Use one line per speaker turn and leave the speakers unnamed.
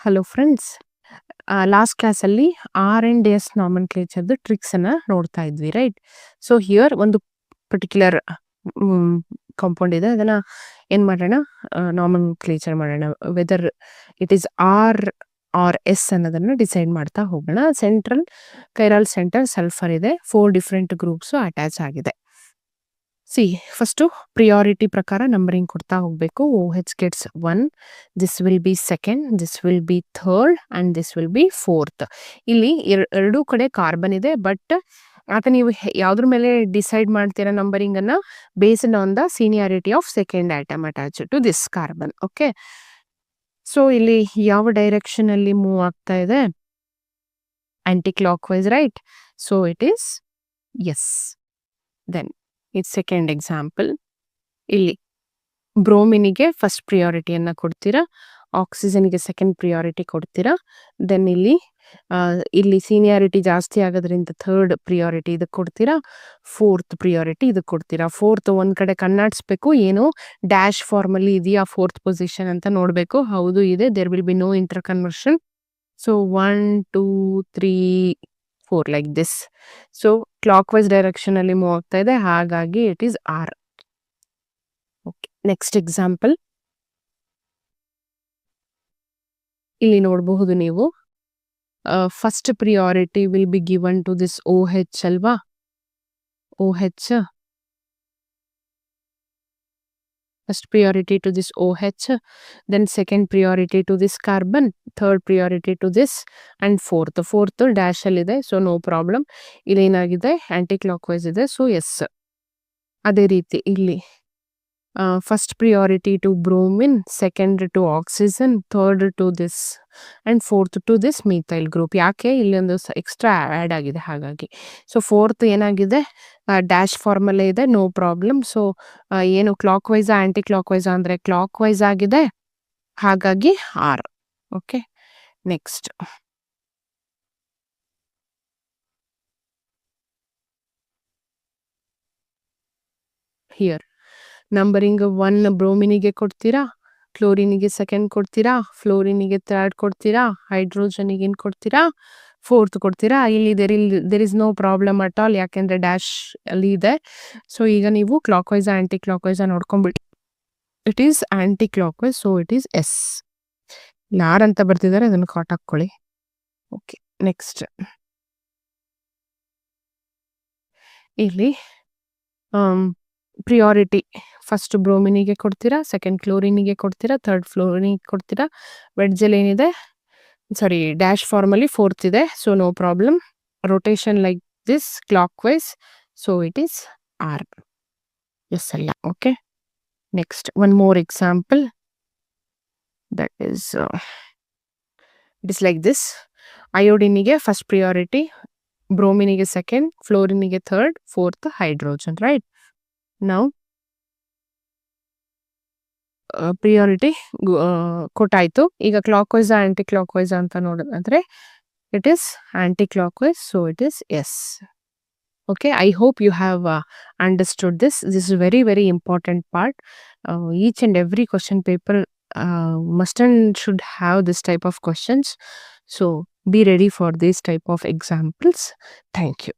Hello friends. Last ಕ್ಲಾಸಲ್ಲಿ R and S ನಾಮನ್ಕ್ಲೇಚರ್ದು ಟ್ರಿಕ್ಸನ್ನು ನೋಡ್ತಾ ಇದ್ವಿ, ರೈಟ್? ಸೊ ಹಿಯರ್ ಒಂದು ಪರ್ಟಿಕ್ಯುಲರ್ ಕಾಂಪೌಂಡ್ ಇದೆ. ಅದನ್ನು ಏನು ಮಾಡೋಣ, ನಾಮನ್ಕ್ಲೇಚರ್ ಮಾಡೋಣ. Whether it is R or S ಅನ್ನೋದನ್ನು ಡಿಸೈಡ್ ಮಾಡ್ತಾ ಹೋಗೋಣ. ಸೆಂಟ್ರಲ್ ಕೈರಾಲ್ ಸೆಂಟರ್ ಸಲ್ಫರ್ ಇದೆ, 4 ಡಿಫ್ರೆಂಟ್ ಗ್ರೂಪ್ಸು ಅಟ್ಯಾಚ್ ಆಗಿದೆ. ಸಿ ಫಸ್ಟು ಪ್ರಿಯಾರಿಟಿ ಪ್ರಕಾರ ನಂಬರಿಂಗ್ ಕೊಡ್ತಾ ಹೋಗಬೇಕು. O H gets 1, this will be second, this will be third and this will be fourth. ಇಲ್ಲಿ ಎರಡೂ ಕಡೆ ಕಾರ್ಬನ್ ಇದೆ, ಬಟ್ ಆತ ನೀವು ಯಾವುದ್ರ ಮೇಲೆ ಡಿಸೈಡ್ ಮಾಡ್ತೀರಾ ನಂಬರಿಂಗನ್ನು? Based on the seniority of second atom attach to this carbon. Okay, so ಇಲ್ಲಿ ಯಾವ ಡೈರೆಕ್ಷನಲ್ಲಿ ಮೂವ್ ಆಗ್ತಾ ಇದೆ? Anticlockwise, right? So it is S. Then ಇದು ಸೆಕೆಂಡ್ ಎಕ್ಸಾಂಪಲ್. ಇಲ್ಲಿ ಬ್ರೋಮಿನಿಗೆ ಫಸ್ಟ್ ಪ್ರಿಯಾರಿಟಿಯನ್ನು ಕೊಡ್ತೀರಾ, ಆಕ್ಸಿಜನ್ಗೆ ಸೆಕೆಂಡ್ ಪ್ರಿಯಾರಿಟಿ ಕೊಡ್ತೀರಾ. ದೆನ್ ಇಲ್ಲಿ ಸೀನಿಯಾರಿಟಿ ಜಾಸ್ತಿ ಆಗೋದ್ರಿಂದ ಥರ್ಡ್ ಪ್ರಿಯಾರಿಟಿ ಇದಕ್ಕೆ ಕೊಡ್ತೀರಾ, ಫೋರ್ತ್ ಪ್ರಿಯಾರಿಟಿ ಇದಕ್ಕೆ ಕೊಡ್ತೀರಾ. ಫೋರ್ತ್ ಒಂದು ಕಡೆ ಕಣ್ಣಾಡಿಸ್ಬೇಕು, ಏನು ಡ್ಯಾಶ್ ಫಾರ್ಮಲ್ಲಿ ಇದೆಯಾ ಫೋರ್ತ್ ಪೊಸಿಷನ್ ಅಂತ ನೋಡಬೇಕು. ಹೌದು ಇದೆ, there will be no interconversion. So 1 2 3 4 like this. So clockwise ಡೈರೆಕ್ಷನಲ್ಲಿ ಮೂವ್ ಆಗ್ತಾ ಇದೆ, ಹಾಗಾಗಿ it is R. Okay, next example. ಇಲ್ಲಿ ನೋಡಬಹುದು ನೀವು, first priority will be given to this O H ಅಲ್ವಾ? O H, first priority to this OH, then second priority to this carbon, third priority to this, and fourth dash ಅಲ್ಲಿದೆ, so no problem. ಇಲ್ಲಿ ಏನಾಗಿದೆ, anticlockwise ಇದೆ, so S. ಅದೇ ರೀತಿ ಇಲ್ಲಿ first priority to bromine, second to oxygen, third to this and fourth to this methyl group. ಯಾಕೆ ಇಲ್ಲೊಂದು extra add ಆಗಿದೆ ಹಾಗಾಗಿ. ಸೊ ಫೋರ್ತ್ ಏನಾಗಿದೆ, ಡ್ಯಾಶ್ ಫಾರ್ಮಲ್ಲೇ ಇದೆ, ನೋ ಪ್ರಾಬ್ಲಮ್. ಸೊ ಏನು ಕ್ಲಾಕ್ ವೈಸಾ ಆ್ಯಂಟಿ ಕ್ಲಾಕ್ ವೈಸಾ ಅಂದರೆ ಕ್ಲಾಕ್ ವೈಸ್ ಆಗಿದೆ, ಹಾಗಾಗಿ R. Okay, next. Here numbering 1 ಬ್ರೋಮಿನಿಗೆ ಕೊಡ್ತೀರಾ, ಕ್ಲೋರಿನಿಗೆ ಸೆಕೆಂಡ್ ಕೊಡ್ತೀರಾ, ಫ್ಲೋರಿನಿಗೆ ಥರ್ಡ್ ಕೊಡ್ತೀರಾ, ಹೈಡ್ರೋಜನಿಗೆ ಏನು ಕೊಡ್ತೀರಾ, ಫೋರ್ತ್ ಕೊಡ್ತೀರಾ. ಇಲ್ಲಿ there is no problem at all, ಯಾಕೆಂದರೆ ಡ್ಯಾಶ್ ಅಲ್ಲಿ ಇದೆ. ಸೊ ಈಗ ನೀವು ಕ್ಲಾಕ್ ವೈಸಾ ಆ್ಯಂಟಿ ಕ್ಲಾಕ್ ವೈಸಾ ನೋಡ್ಕೊಂಬಿಡಿ. It is anti clock wise, so it is S. R ಅಂತ ಬರ್ತಿದ್ದಾರೆ, ಅದನ್ನು ಕಾಟ್ ಹಾಕ್ಕೊಳ್ಳಿ. Okay, next. ಇಲ್ಲಿ ಪ್ರಿಯಾರಿಟಿ ಫಸ್ಟ್ ಬ್ರೋಮಿನಿಗೆ ಕೊಡ್ತೀರಾ, ಸೆಕೆಂಡ್ ಕ್ಲೋರಿನಿಗೆ ಕೊಡ್ತೀರಾ, ಥರ್ಡ್ ಫ್ಲೋರಿನಿಗೆ ಕೊಡ್ತೀರಾ. ವೆಡ್ಜಲ್ಲಿ ಏನಿದೆ, ಸಾರಿ ಡ್ಯಾಶ್ ಫಾರ್ಮಲ್ಲಿ ಫೋರ್ತ್ ಇದೆ, so no problem. Rotation like this clock wise, so it is R. S ಅಲ್ಲ. Okay, next one more example. That is it is like this. ಅಯೋಡಿನಿಗೆ ಫಸ್ಟ್ ಪ್ರಿಯಾರಿಟಿ, ಬ್ರೋಮಿನಿಗೆ ಸೆಕೆಂಡ್, ಫ್ಲೋರಿನಿಗೆ ಥರ್ಡ್, ಫೋರ್ತ್ ಹೈಡ್ರೋಜನ್, ರೈಟ್? ನಾವು priority ಕೊಟ್ಟಾಯಿತು. ಈಗ clockwise anticlockwise ಅಂತ ನೋಡೋದಾದರೆ it is anti clock wise, so it is S. Okay, I hope you have understood this. This is very very important part. Each and every question paper must and should have this type of questions. So be ready for these type of examples. Thank you.